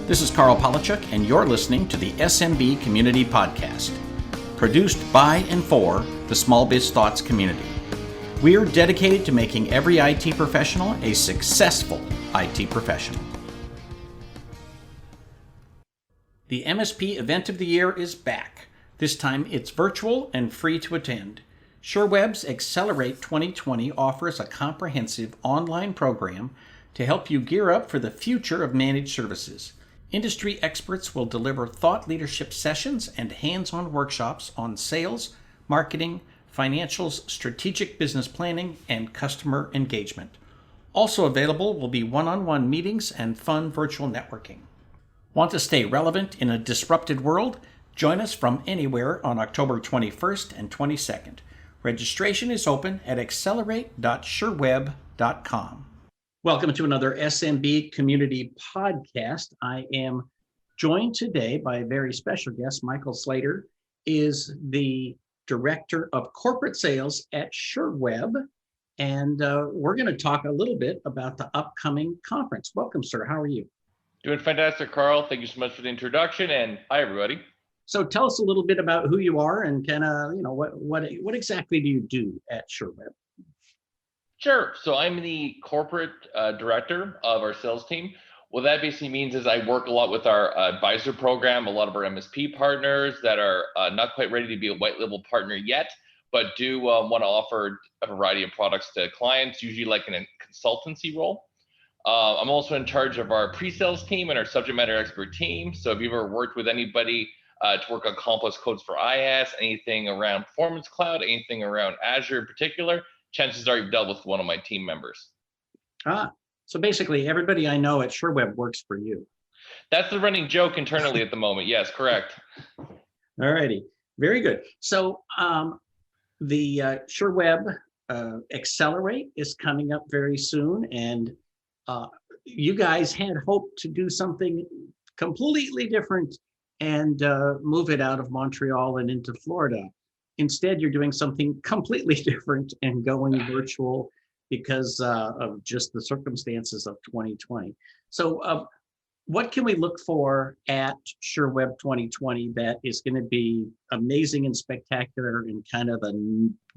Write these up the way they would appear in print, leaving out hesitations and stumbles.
This is Carl Polachuk, and you're listening to the SMB Community Podcast, produced by and for the Small Biz Thoughts community. We are dedicated to making every IT professional a successful IT professional. The MSP event of the year is back. This time it's virtual and free to attend. Sherweb's Accelerate 2020 offers a comprehensive online program to help you gear up for the future of managed services. Industry experts will deliver thought leadership sessions and hands-on workshops on sales, marketing, financials, strategic business planning, and customer engagement. Also available will be one-on-one meetings and fun virtual networking. Want to stay relevant in a disrupted world? Join us from anywhere on October 21st and 22nd. Registration is open at accelerate.sherweb.com. Welcome to another SMB Community Podcast. I am joined today by a very special guest. Michael Slater is the Director of Corporate Sales at Sherweb, and we're going to talk a little bit about the upcoming conference. Welcome, sir. How are you? Doing fantastic, Carl. Thank you so much for the introduction, and hi, everybody. So tell us a little bit about who you are and kind of, what exactly do you do at Sherweb? Sure. So I'm the corporate director of our sales team. What that basically means is I work a lot with our advisor program, a lot of our MSP partners that are not quite ready to be a white label partner yet, but do want to offer a variety of products to clients, usually like in a consultancy role. I'm also in charge of our pre-sales team and our subject matter expert team. So if you've ever worked with anybody to work on complex codes for IaaS, anything around Performance Cloud, anything around Azure in particular, chances are you've dealt with one of my team members. So basically everybody I know at Sherweb works for you. That's the running joke internally at the moment. Yes, correct. All righty, very good. So the Sherweb Accelerate is coming up very soon, and you guys had hoped to do something completely different and move it out of Montreal and into Florida. Instead, you're doing something completely different and going virtual because of just the circumstances of 2020. So what can we look for at Sherweb 2020 that is going to be amazing and spectacular and kind of a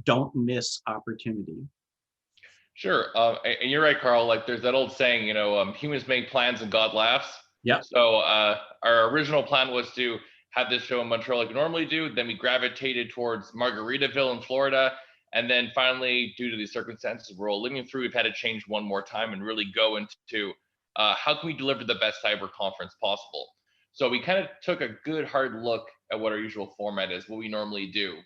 don't miss opportunity? Sure. And you're right, Carl. Like there's that old saying, humans make plans and God laughs. Yeah. So our original plan was to have this show in Montreal like we normally do. Then we gravitated towards Margaritaville in Florida. And then finally, due to the circumstances we're all living through, we've had to change one more time and really go into how can we deliver the best cyber conference possible. So we kind of took a good hard look at what our usual format is, what we normally do.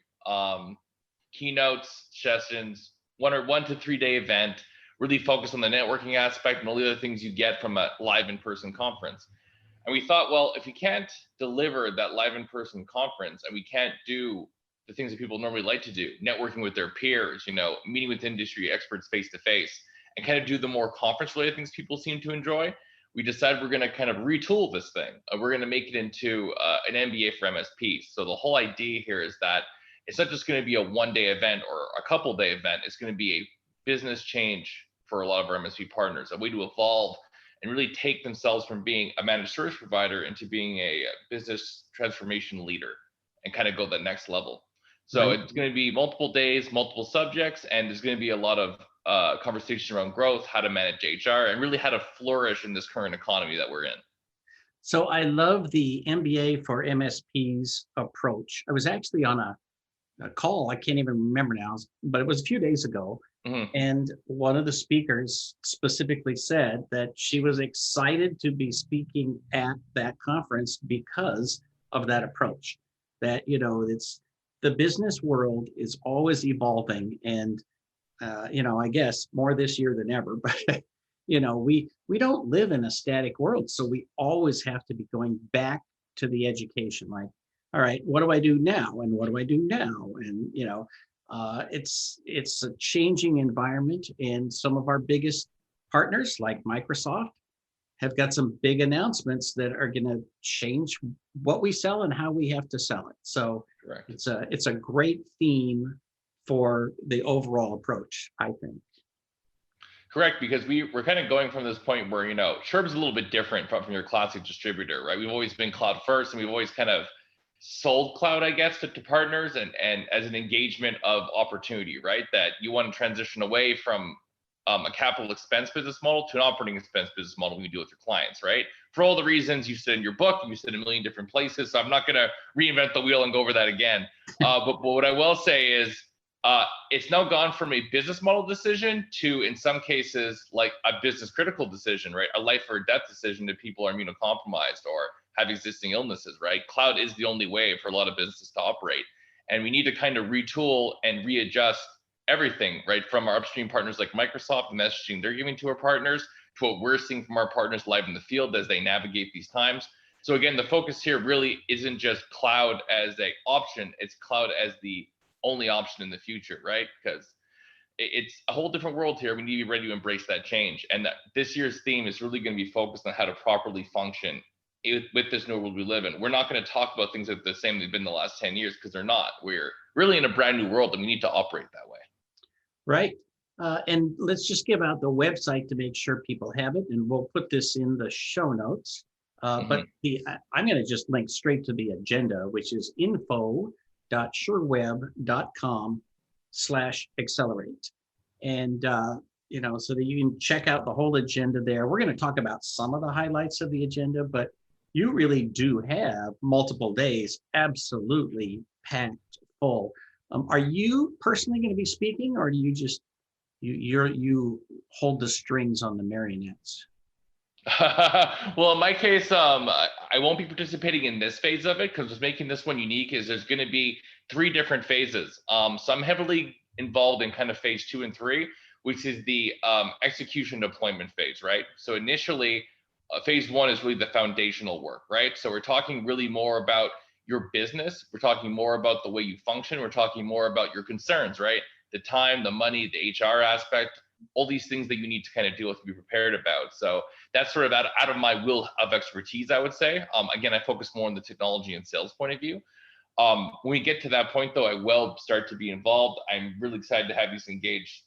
Keynotes, sessions, 1 to 3 day event, really focus on the networking aspect and all the other things you get from a live in-person conference. And we thought, well, if we can't deliver that live in-person conference and we can't do the things that people normally like to do, networking with their peers, meeting with industry experts face-to-face, and kind of do the more conference-related things people seem to enjoy, we decided we're going to kind of retool this thing. We're going to make it into an MBA for MSPs. So the whole idea here is that it's not just going to be a one-day event or a couple-day event. It's going to be a business change for a lot of our MSP partners, a way to evolve and really take themselves from being a managed service provider into being a business transformation leader and kind of go the next level. So It's going to be multiple days, multiple subjects, and there's going to be a lot of conversation around growth, how to manage HR, and really how to flourish in this current economy that we're in. So I love the MBA for MSPs approach. I was actually on a call, I can't even remember now, but it was a few days ago. Mm-hmm. And one of the speakers specifically said that she was excited to be speaking at that conference because of that approach. That, it's the business world is always evolving, and I guess more this year than ever, but we don't live in a static world. So we always have to be going back to the education, like, all right, what do I do now? And what do I do now? And, it's a changing environment, and some of our biggest partners like Microsoft have got some big announcements that are going to change what we sell and how we have to sell it. So correct. It's a great theme for the overall approach, I think. Correct, because we're kind of going from this point where, Sherweb's a little bit different from your classic distributor, right? We've always been cloud first, and we've always kind of sold cloud, I guess, to partners and as an engagement of opportunity, right? That you want to transition away from a capital expense business model to an operating expense business model when you deal with your clients, right? For all the reasons you said in your book, you said in a million different places. So I'm not going to reinvent the wheel and go over that again. But what I will say is, it's now gone from a business model decision to, in some cases, like a business critical decision, right? A life or death decision that people are immunocompromised or have existing illnesses, right? Cloud is the only way for a lot of businesses to operate. And we need to kind of retool and readjust everything, right? From our upstream partners like Microsoft, the messaging they're giving to our partners, to what we're seeing from our partners live in the field as they navigate these times. So again, the focus here really isn't just cloud as an option, it's cloud as the only option in the future, right? Because it's a whole different world here. We need to be ready to embrace that change. And this year's theme is really going to be focused on how to properly function with this new world we live in. We're not going to talk about things that are the same they've been the last 10 years, because they're not. We're really in a brand new world, and we need to operate that way. Right. And let's just give out the website to make sure people have it, and we'll put this in the show notes. But I'm going to just link straight to the agenda, which is info.sherweb.com/accelerate. And, so that you can check out the whole agenda there. We're going to talk about some of the highlights of the agenda, but you really do have multiple days absolutely packed full. Are you personally going to be speaking, or do you just, you hold the strings on the marionettes? Well, in my case, I won't be participating in this phase of it, because what's making this one unique is there's going to be 3 different phases. So I'm heavily involved in kind of phase 2 and 3, which is the execution deployment phase, right? So initially, phase 1 is really the foundational work, right? So we're talking really more about your business. We're talking more about the way you function. We're talking more about your concerns, right? The time, the money, the HR aspect, all these things that you need to kind of deal with and be prepared about. So that's sort of out of my will of expertise, I would say. Again, I focus more on the technology and sales point of view. When we get to that point, though, I will start to be involved. I'm really excited to have these engaged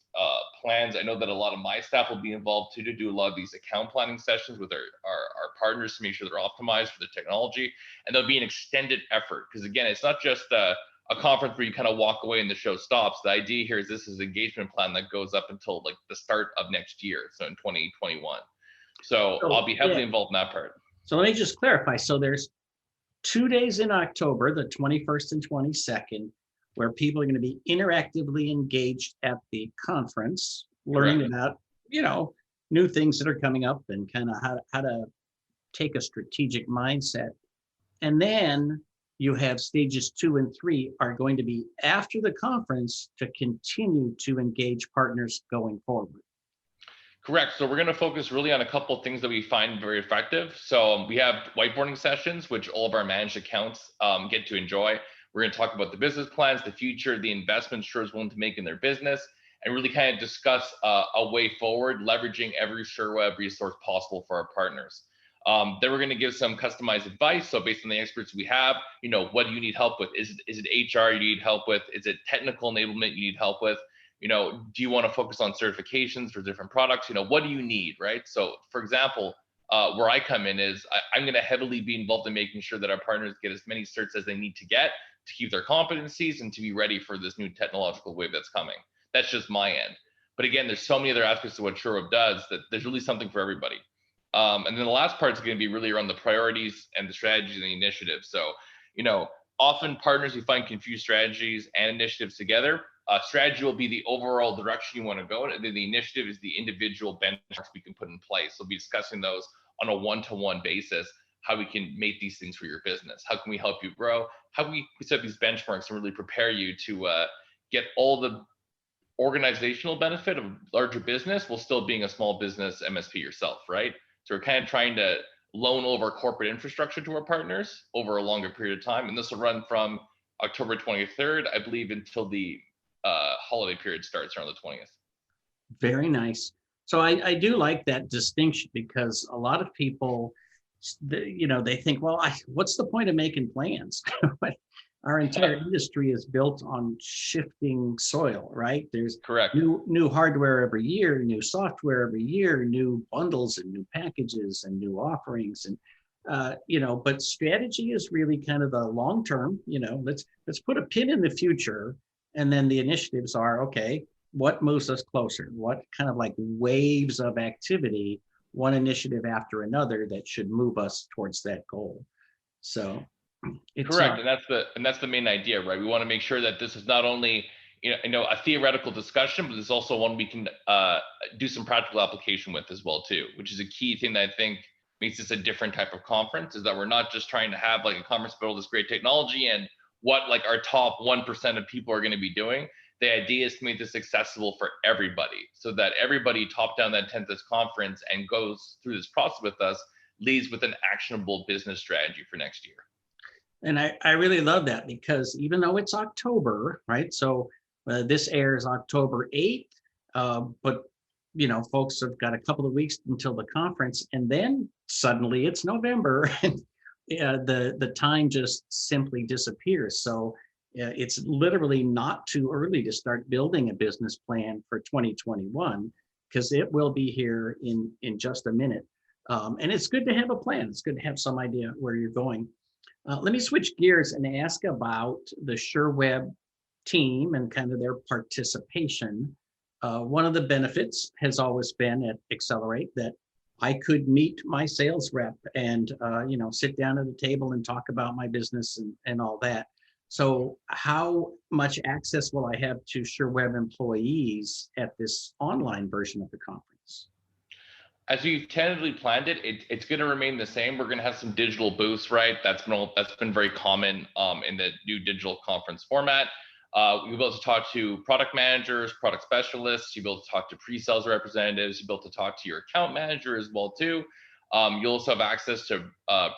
plans. I know that a lot of my staff will be involved too, to do a lot of these account planning sessions with our partners to make sure they're optimized for the technology. And there'll be an extended effort, because again, it's not just a conference where you kind of walk away and the show stops. The idea here is this is an engagement plan that goes up until like the start of next year, so in 2021. So I'll be heavily involved in that part. So let me just clarify. So there's 2 days in October, the 21st and 22nd, where people are going to be interactively engaged at the conference, learning about, new things that are coming up and kind of how to take a strategic mindset. And then you have stages 2 and 3 are going to be after the conference to continue to engage partners going forward. Correct. So we're going to focus really on a couple of things that we find very effective. So we have whiteboarding sessions, which all of our managed accounts get to enjoy. We're going to talk about the business plans, the future, the investments Sherweb's willing to make in their business, and really kind of discuss a way forward, leveraging every Sherweb resource possible for our partners. Then we're going to give some customized advice. So based on the experts we have, what do you need help with? Is it HR you need help with? Is it technical enablement you need help with? Do you want to focus on certifications for different products? What do you need, right? So for example, where I come in is I'm going to heavily be involved in making sure that our partners get as many certs as they need to get to keep their competencies and to be ready for this new technological wave that's coming. That's just my end. But again, there's so many other aspects of what Sherweb does that there's really something for everybody. And then the last part is going to be really around the priorities and the strategies and the initiatives. So, often partners, we find confused strategies and initiatives together. Strategy will be the overall direction you want to go, and then the initiative is the individual benchmarks we can put in place. So we'll be discussing those on a one-to-one basis, how we can make these things for your business. How can we help you grow? How can we set these benchmarks and really prepare you to get all the organizational benefit of larger business while still being a small business MSP yourself, right? So we're kind of trying to loan over corporate infrastructure to our partners over a longer period of time. And this will run from October 23rd, I believe, until the holiday period starts around the 20th. Very nice. So I do like that distinction, because a lot of people, they think, well, what's the point of making plans? our entire industry is built on shifting soil, right? There's Correct. new hardware every year, new software every year, new bundles and new packages and new offerings, and but strategy is really kind of the long term. Let's put a pin in the future, and then the initiatives are okay. What moves us closer? What kind of like waves of activity, one initiative after another, that should move us towards that goal? So it's Correct, and that's the main idea, right? We want to make sure that this is not only a theoretical discussion, but it's also one we can do some practical application with as well too, which is a key thing that I think makes this a different type of conference. Is that we're not just trying to have like a conference about all this great technology and what like our top 1% of people are going to be doing. The idea is to make this accessible for everybody, so that everybody top down that attends this conference and goes through this process with us leads with an actionable business strategy for next year. And I really love that, because even though it's October, right? So this airs October 8th, but folks have got a couple of weeks until the conference, and then suddenly it's November, and the time just simply disappears. So it's literally not too early to start building a business plan for 2021, because it will be here in just a minute. And it's good to have a plan. It's good to have some idea where you're going. Let me switch gears and ask about the Sherweb team and kind of their participation. One of the benefits has always been at Accelerate that I could meet my sales rep and sit down at a table and talk about my business and all that. So how much access will I have to Sherweb employees at this online version of the conference? As we've tentatively planned it's going to remain the same. We're going to have some digital booths, right? That's been very common in the new digital conference format. You'll be able to talk to product managers, product specialists. You'll be able to talk to pre-sales representatives. You'll be able to talk to your account manager as well too. You'll also have access to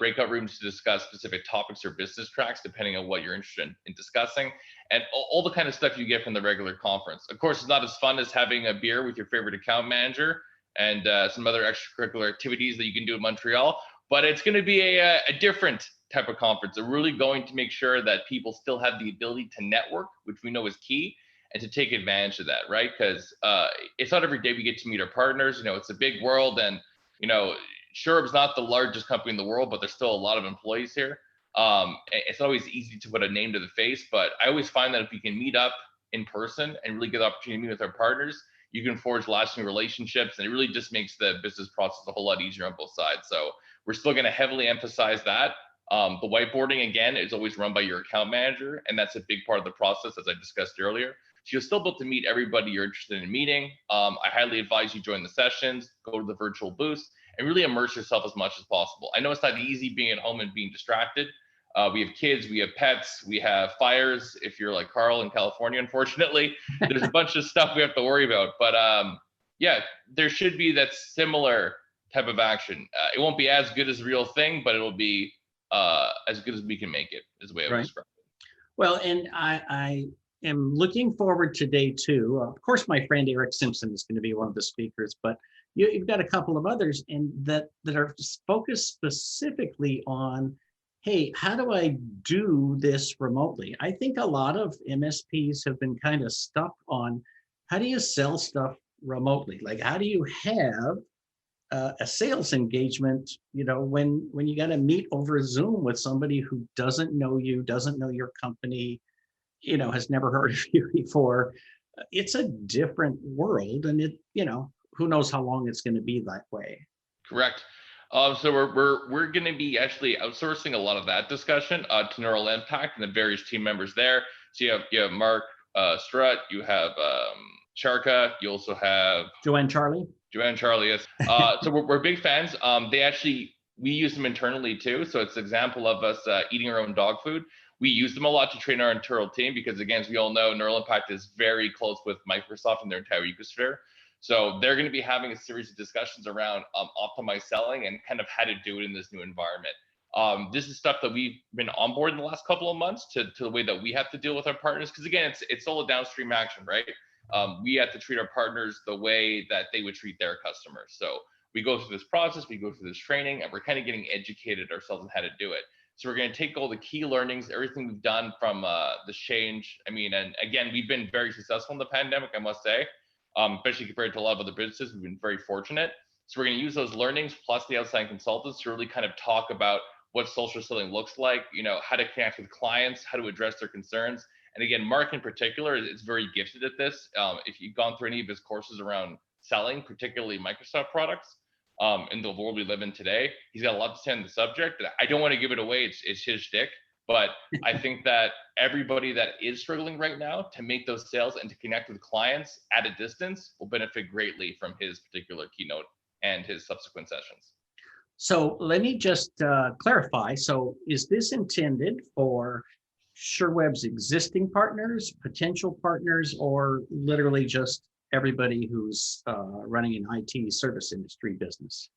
breakout rooms to discuss specific topics or business tracks, depending on what you're interested in discussing, and all the kind of stuff you get from the regular conference. Of course, it's not as fun as having a beer with your favorite account manager and some other extracurricular activities that you can do in Montreal. But it's going to be a different type of conference. We're really going to make sure that people still have the ability to network, which we know is key, and to take advantage of that, right? Because it's not every day we get to meet our partners. It's a big world, and Sherweb's not the largest company in the world, but there's still a lot of employees here. It's always easy to put a name to the face, but I always find that if we can meet up in person and really get the opportunity to meet with our partners, you can forge lasting relationships, and it really just makes the business process a whole lot easier on both sides. So we're still going to heavily emphasize that. The whiteboarding, again, is always run by your account manager, and that's a big part of the process, as I discussed earlier. So you'll still be able to meet everybody you're interested in meeting. I highly advise you join the sessions, go to the virtual booths, and really immerse yourself as much as possible. I know it's not easy being at home and being distracted. We have kids, we have pets, we have fires. If you're like Carl in California, unfortunately, there's a bunch of stuff we have to worry about. But yeah, there should be that similar type of action. It won't be as good as the real thing, but it'll be as good as we can make it, is the way I would describe it. Well, and I am looking forward to day two. Of course, my friend Eric Simpson is going to be one of the speakers, but you've got a couple of others and that are focused specifically on, hey, how do I do this remotely? I think a lot of MSPs have been kind of stuck on, how do you sell stuff remotely? Like, how do you have a sales engagement, when you got to meet over Zoom with somebody who doesn't know you, doesn't know your company, has never heard of you before. It's a different world, and who knows how long it's going to be that way. Correct. So we're going to be actually outsourcing a lot of that discussion to Neural Impact and the various team members there. So you have Mark Strutt, you have Sharka, you also have Joanne Charlie, yes. So we're big fans. We use them internally too. So it's an example of us eating our own dog food. We use them a lot to train our internal team because, again, as we all know, Neural Impact is very close with Microsoft and their entire ecosystem. So they're going to be having a series of discussions around optimized selling and kind of how to do it in this new environment. This is stuff that we've been on board in the last couple of months to the way that we have to deal with our partners. Because again, it's all a downstream action, right? We have to treat our partners the way that they would treat their customers. So we go through this process, we go through this training, and we're kind of getting educated ourselves on how to do it. So we're going to take all the key learnings, everything we've done from this change. I mean, and again, we've been very successful in the pandemic, I must say, especially compared to a lot of other businesses. We've been very fortunate. So we're going to use those learnings plus the outside consultants to really kind of talk about what social selling looks like, how to connect with clients, how to address their concerns. And again, Mark in particular is very gifted at this. If you've gone through any of his courses around selling, particularly Microsoft products, in the world we live in today, he's got a lot to say on the subject. I don't want to give it away. It's his shtick, but I think that everybody that is struggling right now to make those sales and to connect with clients at a distance will benefit greatly from his particular keynote and his subsequent sessions. So let me just clarify. So is this intended for Sherweb's existing partners, potential partners, or literally just everybody who's running an IT service industry business?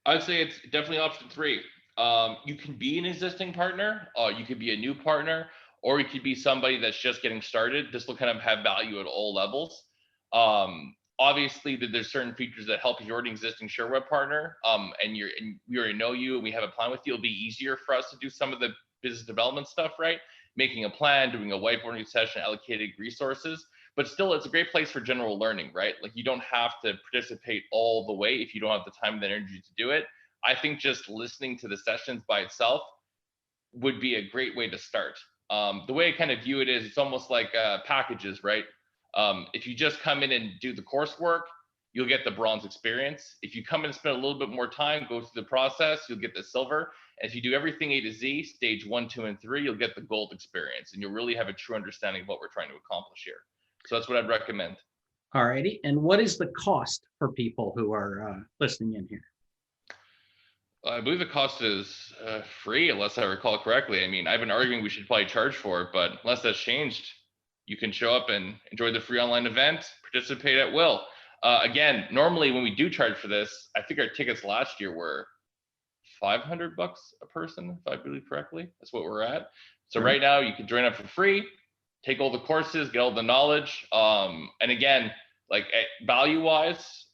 I'd say it's definitely option 3. You can be an existing partner, you could be a new partner, or you could be somebody that's just getting started. This will kind of have value at all levels. Obviously, there's certain features that help if you're already an existing Sherweb partner, and we already know you and we have a plan with you. It'll be easier for us to do some of the business development stuff, right? Making a plan, doing a whiteboarding session, allocating resources. But still, it's a great place for general learning, right? Like, you don't have to participate all the way if you don't have the time and the energy to do it. I think just listening to the sessions by itself would be a great way to start. The way I kind of view it is it's almost like packages, right? If you just come in and do the coursework, you'll get the bronze experience. If you come in and spend a little bit more time, go through the process, you'll get the silver. And if you do everything A to Z, stage 1, 2, and 3, you'll get the gold experience, and you'll really have a true understanding of what we're trying to accomplish here. So that's what I'd recommend. All righty. And what is the cost for people who are listening in here? I believe the cost is free, unless I recall correctly. I mean, I've been arguing we should probably charge for it, but unless that's changed, you can show up and enjoy the free online event, participate at will. Again, normally when we do charge for this, I think our tickets last year were $500 a person, if I believe correctly. That's what we're at. So right now you can join up for free, take all the courses, get all the knowledge. And again, like value-wise,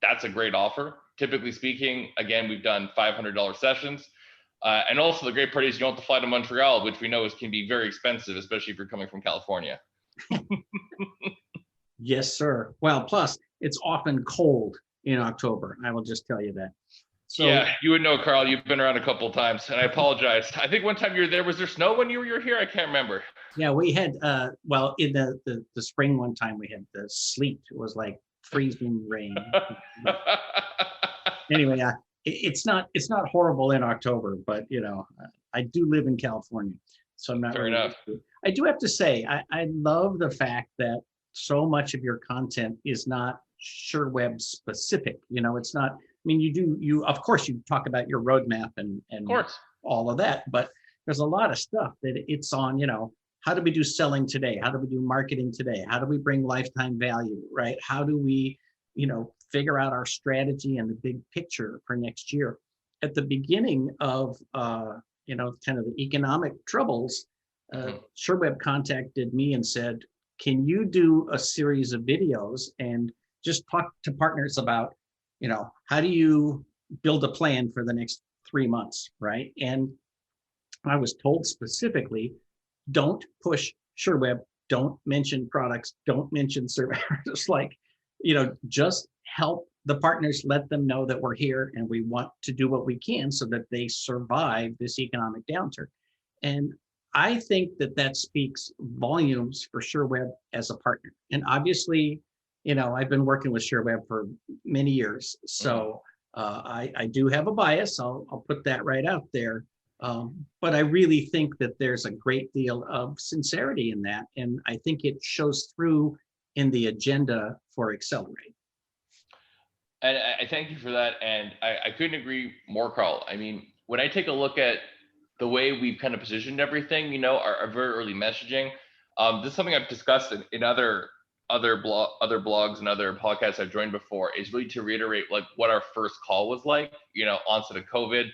that's a great offer. Typically speaking, again, we've done $500 sessions. And also the great part is you don't have to fly to Montreal, which we know can be very expensive, especially if you're coming from California. Yes, sir. Well, plus it's often cold in October. I will just tell you that. So, yeah, you would know, Carl. You've been around a couple of times, and I apologize. I think one time you were there. Was there snow when you were here? I can't remember. Yeah, we had, well, in the spring one time we had the sleet. It was like freezing rain. Anyway, it's not horrible in October, but I do live in California, so I'm not Fair really enough. I do have to say, I love the fact that so much of your content is not Sherweb specific. It's not. I mean, you of course you talk about your roadmap and Of course. all of that, but there's a lot of stuff that it's on. How do we do selling today? How do we do marketing today? How do we bring lifetime value, right? How do we, figure out our strategy and the big picture for next year? At the beginning of, kind of the economic troubles, Sherweb contacted me and said, can you do a series of videos and just talk to partners about, how do you build a plan for the next 3 months, right? And I was told specifically, don't push Sherweb, don't mention products, don't mention service. Just like, just help the partners, let them know that we're here and we want to do what we can so that they survive this economic downturn. And I think that speaks volumes for Sherweb as a partner. And obviously, I've been working with Sherweb for many years. So I do have a bias. I'll put that right out there. But I really think that there's a great deal of sincerity in that. And I think it shows through in the agenda for Accelerate. And I thank you for that. And I couldn't agree more, Carl. I mean, when I take a look at the way we've kind of positioned everything, our very early messaging, this is something I've discussed in other blogs and other podcasts I've joined before, is really to reiterate like what our first call was like, onset of COVID,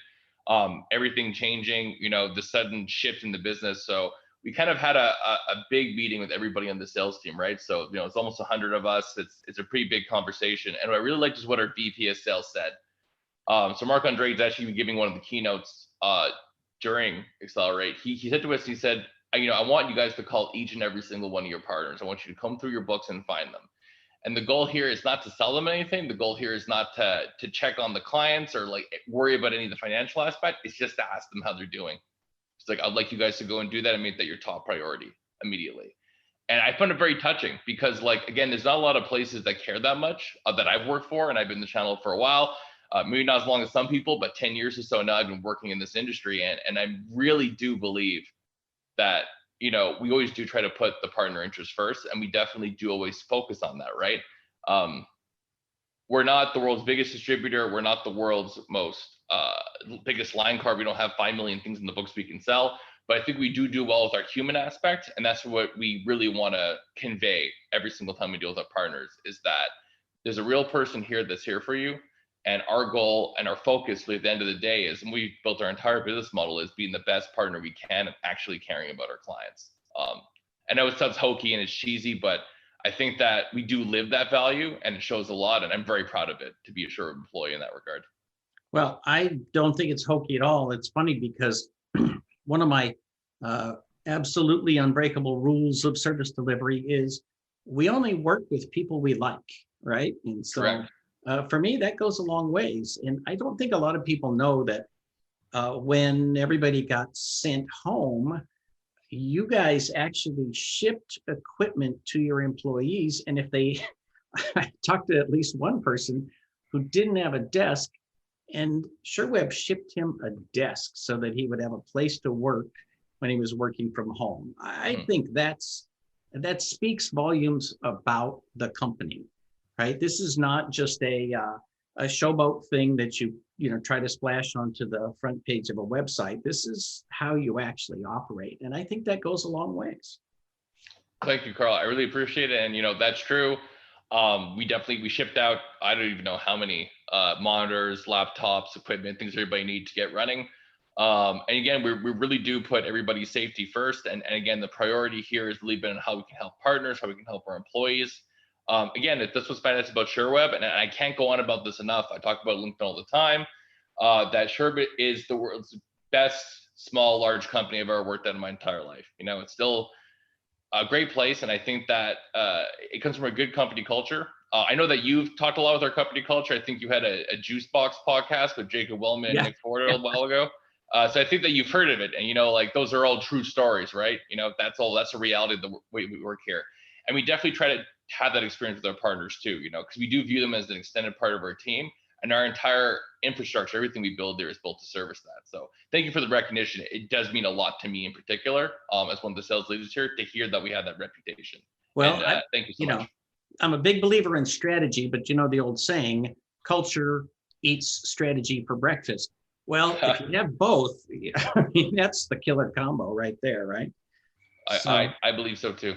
everything changing, the sudden shift in the business. So we kind of had a big meeting with everybody on the sales team, right? So, it's almost 100 of us. It's a pretty big conversation. And what I really liked is what our VP of sales said. So Marc Andre is actually giving one of the keynotes during Accelerate, he said to us, he said, I want you guys to call each and every single one of your partners. I want you to come through your books and find them. And the goal here is not to sell them anything. The goal here is not to check on the clients or like worry about any of the financial aspect. It's just to ask them how they're doing. It's like, I'd like you guys to go and do that and make that your top priority immediately. And I found it very touching because, like, again, there's not a lot of places that care that much that I've worked for, and I've been in the channel for a while. Maybe not as long as some people, but 10 years or so now I've been working in this industry. And I really do believe that, we always do try to put the partner interest first, and we definitely do always focus on that, right? We're not the world's biggest distributor. We're not the world's most biggest line card. We don't have 5 million things in the books we can sell, but I think we do well with our human aspect. And that's what we really want to convey every single time we deal with our partners, is that there's a real person here that's here for you. And our goal and our focus at the end of the day is, and we've built our entire business model, is being the best partner we can and actually caring about our clients. I know it sounds hokey and it's cheesy, but I think that we do live that value, and it shows a lot. And I'm very proud of it to be a Sherweb employee in that regard. Well, I don't think it's hokey at all. It's funny because one of my absolutely unbreakable rules of service delivery is we only work with people we like, right? And so for me, that goes a long ways. And I don't think a lot of people know that when everybody got sent home, you guys actually shipped equipment to your employees. And if they, I talked to at least one person who didn't have a desk, and Sherweb shipped him a desk so that he would have a place to work when he was working from home. I think that speaks volumes about the company, right? This is not just a showboat thing that you try to splash onto the front page of a website. This is how you actually operate, and I think that goes a long ways. Thank you, Carl. I really appreciate it, and that's true. We shipped out, I don't even know how many monitors, laptops, equipment, things everybody needs to get running. And again, we really do put everybody's safety first. And again, the priority here has really been on how we can help partners, how we can help our employees. Again, that's what's nice about Sherweb, and I can't go on about this enough. I talk about LinkedIn all the time, that Sherweb is the world's best small, large company I've ever worked at in my entire life. It's still a great place, and I think that it comes from a good company culture. I know that you've talked a lot with our company culture. I think you had a Juice Box podcast with Jacob Wellman and Nick Ford a while ago. So I think that you've heard of it, and like those are all true stories, right? That's a reality of the way we work here, and we definitely try to have that experience with our partners too. Because we do view them as an extended part of our team, and our entire infrastructure, everything we build there, is built to service that. So thank you for the recognition. It does mean a lot to me in particular, as one of the sales leaders here, to hear that we have that reputation. Well, thank you so much. I'm a big believer in strategy, but the old saying, culture eats strategy for breakfast. Well, if you have both, that's the killer combo right there, right? I believe so too.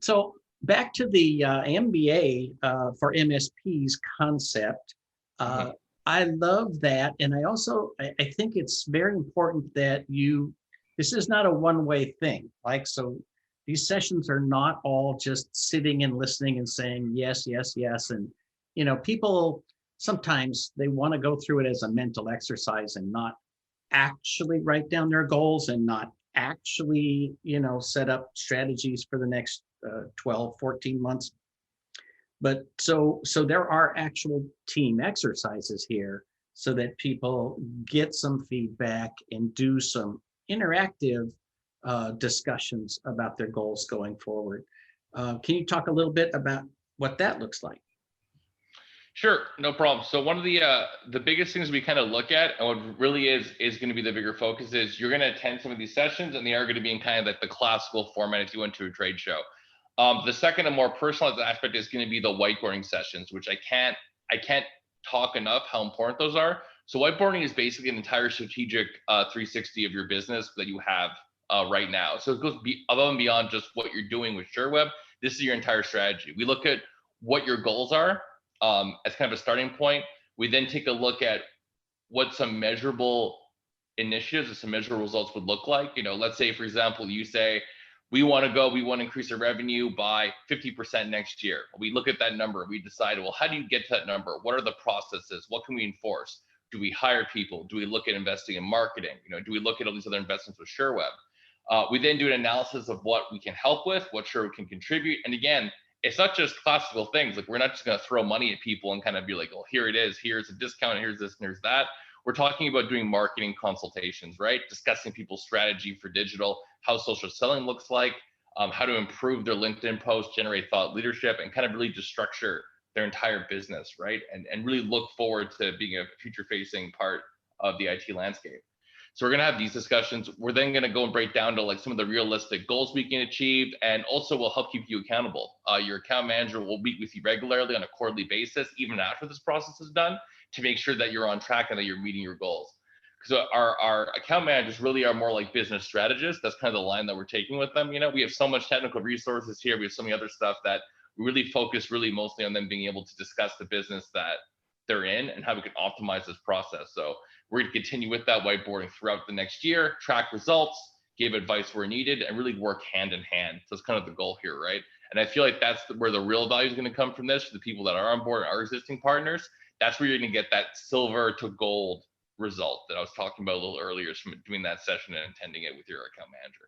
So back to the MBA for MSPs concept. I love that. And I think it's very important that this is not a one-way thing. So these sessions are not all just sitting and listening and saying, yes, yes, yes. And, people sometimes they want to go through it as a mental exercise and not actually write down their goals and not actually, set up strategies for the next 12, 14 months. But so there are actual team exercises here so that people get some feedback and do some interactive discussions about their goals going forward. Can you talk a little bit about what that looks like? Sure, no problem. So one of the biggest things we kind of look at, and what really is going to be the bigger focus, is you're going to attend some of these sessions, and they are going to be in kind of like the classical format if you went to a trade show. The second and more personalized aspect is going to be the whiteboarding sessions, which I can't talk enough how important those are. So whiteboarding is basically an entire strategic 360 of your business that you have right now. So it goes above and beyond just what you're doing with Sherweb. This is your entire strategy. We look at what your goals are as kind of a starting point. We then take a look at what some measurable initiatives or some measurable results would look like. Let's say, for example, you say, we want to increase our revenue by 50% next year. We look at that number. We decide, well, how do you get to that number? What are the processes? What can we enforce? Do we hire people? Do we look at investing in marketing? Do we look at all these other investments with Sherweb? We then do an analysis of what we can help with, what Sherweb can contribute. And again, it's not just classical things. Like, we're not just going to throw money at people and kind of be like, well, here it is, here's a discount, here's this, and here's that. We're talking about doing marketing consultations, right? Discussing people's strategy for digital, how social selling looks like, how to improve their LinkedIn posts, generate thought leadership, and kind of really just structure their entire business, right? And really look forward to being a future facing part of the IT landscape. So we're going to have these discussions. We're then going to go and break down to like some of the realistic goals we can achieve, and also will help keep you accountable. Your account manager will meet with you regularly on a quarterly basis, even after this process is done, to make sure that you're on track and that you're meeting your goals. Because our account managers really are more like business strategists. That's kind of the line that we're taking with them. We have so much technical resources here. We have so many other stuff that we really focus really mostly on them being able to discuss the business that they're in and how we can optimize this process. So we're going to continue with that whiteboarding throughout the next year, track results, give advice where needed, and really work hand in hand. So that's kind of the goal here, right? And I feel like that's where the real value is going to come from this, for the people that are on board, our existing partners. That's where you're going to get that silver to gold result that I was talking about a little earlier from doing that session and attending it with your account manager.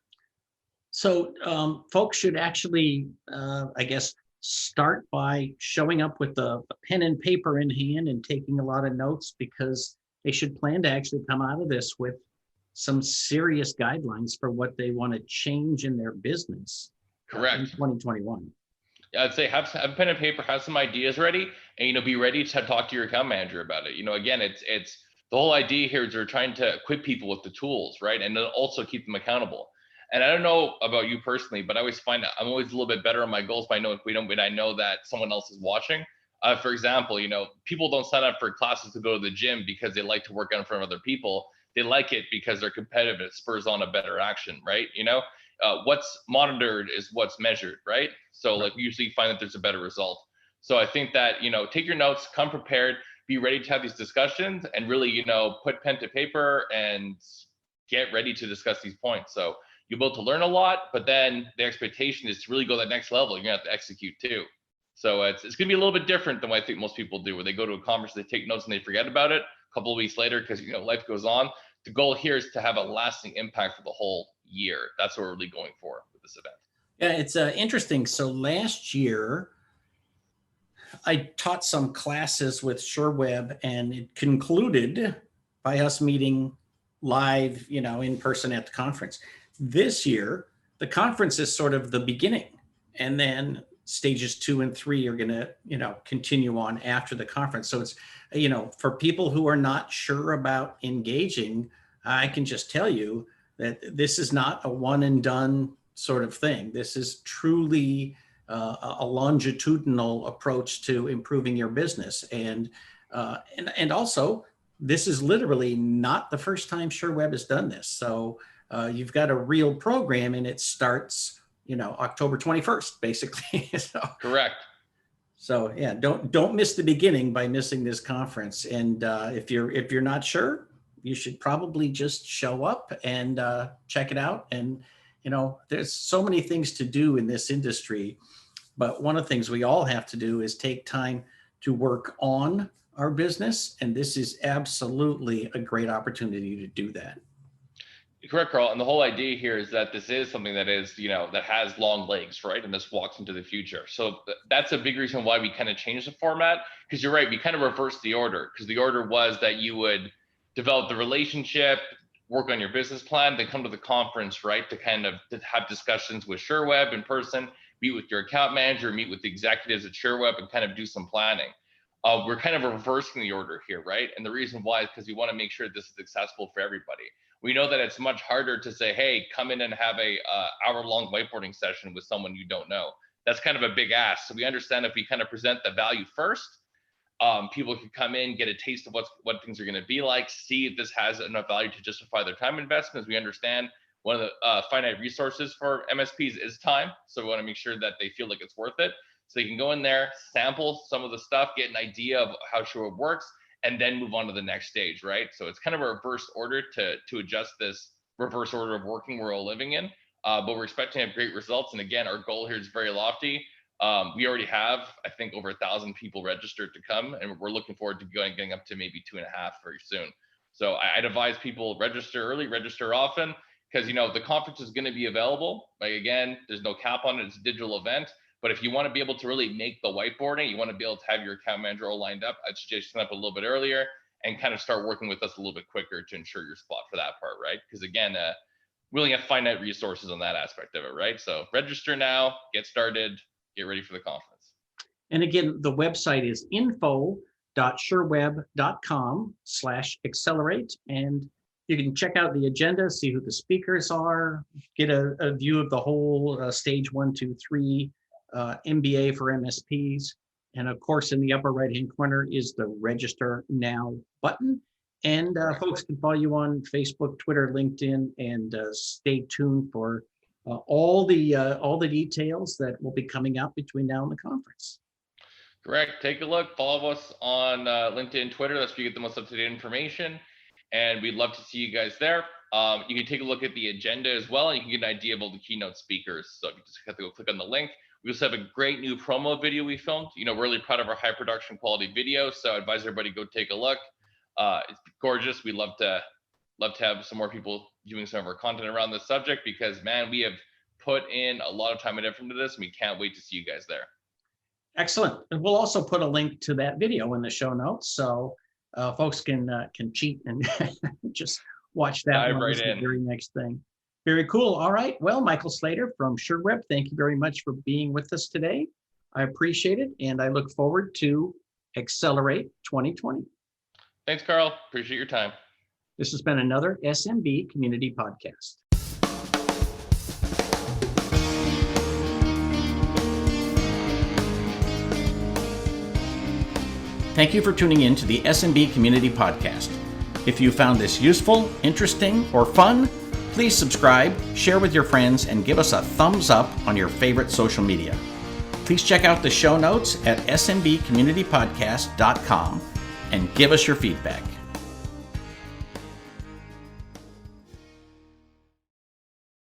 So folks should actually, I guess, start by showing up with a pen and paper in hand and taking a lot of notes, because they should plan to actually come out of this with some serious guidelines for what they want to change in their business. Correct. In 2021. I'd say have pen and paper, have some ideas ready, and be ready to talk to your account manager about it. Again, it's the whole idea here is we're trying to equip people with the tools, right, and then also keep them accountable. And I don't know about you personally, but I always find I'm always a little bit better on my goals by knowing I know that someone else is watching. For example, people don't sign up for classes to go to the gym because they like to work out in front of other people. They like it because they're competitive. It spurs on a better action, right? What's monitored is what's measured, right? So like we usually find that there's a better result. So I think that, take your notes, come prepared, be ready to have these discussions, and really, put pen to paper and get ready to discuss these points. So you'll be able to learn a lot, but then the expectation is to really go that next level. You're gonna have to execute too. So it's gonna be a little bit different than what I think most people do, where they go to a conference, they take notes and they forget about it a couple of weeks later because life goes on. The goal here is to have a lasting impact for the whole year. That's what we're really going for with this event. Yeah, it's interesting. So last year, I taught some classes with Sherweb, and it concluded by us meeting live, in person at the conference. This year, the conference is sort of the beginning, and then stages 2 and 3 are going to, continue on after the conference. So it's, for people who are not sure about engaging, I can just tell you that this is not a one and done sort of thing. This is truly a longitudinal approach to improving your business. And also, this is literally not the first time Sherweb has done this. So you've got a real program, and it starts, October 21st, basically. So, correct. So yeah, don't miss the beginning by missing this conference. And if you're not sure, you should probably just show up and check it out. And there's so many things to do in this industry, but one of the things we all have to do is take time to work on our business, and this is absolutely a great opportunity to do that. Correct, Carl. And the whole idea here is that this is something that is, that has long legs, right? And this walks into the future. So that's a big reason why we kind of changed the format, because you're right, we kind of reversed the order, because the order was that you would develop the relationship, work on your business plan, then come to the conference, right? To have discussions with Sherweb in person, meet with your account manager, meet with the executives at Sherweb, and kind of do some planning. We're kind of reversing the order here, right? And the reason why is because we want to make sure this is accessible for everybody. We know that it's much harder to say, hey, come in and have a hour-long whiteboarding session with someone you don't know. That's kind of a big ask. So we understand if we kind of present the value first, people can come in, get a taste of what things are going to be like, see if this has enough value to justify their time investment. As we understand, one of the finite resources for MSPs is time. So we want to make sure that they feel like it's worth it. So you can go in there, sample some of the stuff, get an idea of how Sherweb works, and then move on to the next stage, right? So it's kind of a reverse order to adjust this reverse order of working we're all living in. But we're expecting to have great results. And again, our goal here is very lofty. We already have, I think, over 1,000 people registered to come, and we're looking forward to getting up to maybe 2.5 very soon. So I'd advise people register early, register often, because the conference is going to be available. Like, again, there's no cap on it; it's a digital event. But if you want to be able to really make the whiteboarding, you want to be able to have your account manager all lined up, I'd suggest sign up a little bit earlier and kind of start working with us a little bit quicker to ensure your spot for that part, right? Because again, we only have finite resources on that aspect of it, right? So register now, get started, get ready for the conference. And again, the website is info.sherweb.com/accelerate. And you can check out the agenda, see who the speakers are, get a view of the whole stage 1, 2, 3 MBA for MSPs. And of course, in the upper right-hand corner is the register now button. And folks can follow you on Facebook, Twitter, LinkedIn, and stay tuned for all the details that will be coming out between now and the conference. Correct. Take a look. Follow us on LinkedIn, Twitter. That's where you get the most up-to-date information. And we'd love to see you guys there. You can take a look at the agenda as well, and you can get an idea of all the keynote speakers. So you just have to go click on the link. We also have a great new promo video we filmed. We're really proud of our high production quality video. So I advise everybody go take a look. It's gorgeous. We love to have some more people doing some of our content around this subject, because man, we have put in a lot of time and effort into this, and we can't wait to see you guys there. Excellent. And we'll also put a link to that video in the show notes, so folks can cheat and just watch that. Dive right in. The very next thing. Very cool. All right. Well, Michael Slater from Sherweb, thank you very much for being with us today. I appreciate it, and I look forward to Accelerate 2020. Thanks, Carl. Appreciate your time. This has been another SMB Community Podcast. Thank you for tuning in to the SMB Community Podcast. If you found this useful, interesting, or fun, please subscribe, share with your friends, and give us a thumbs up on your favorite social media. Please check out the show notes at smbcommunitypodcast.com and give us your feedback.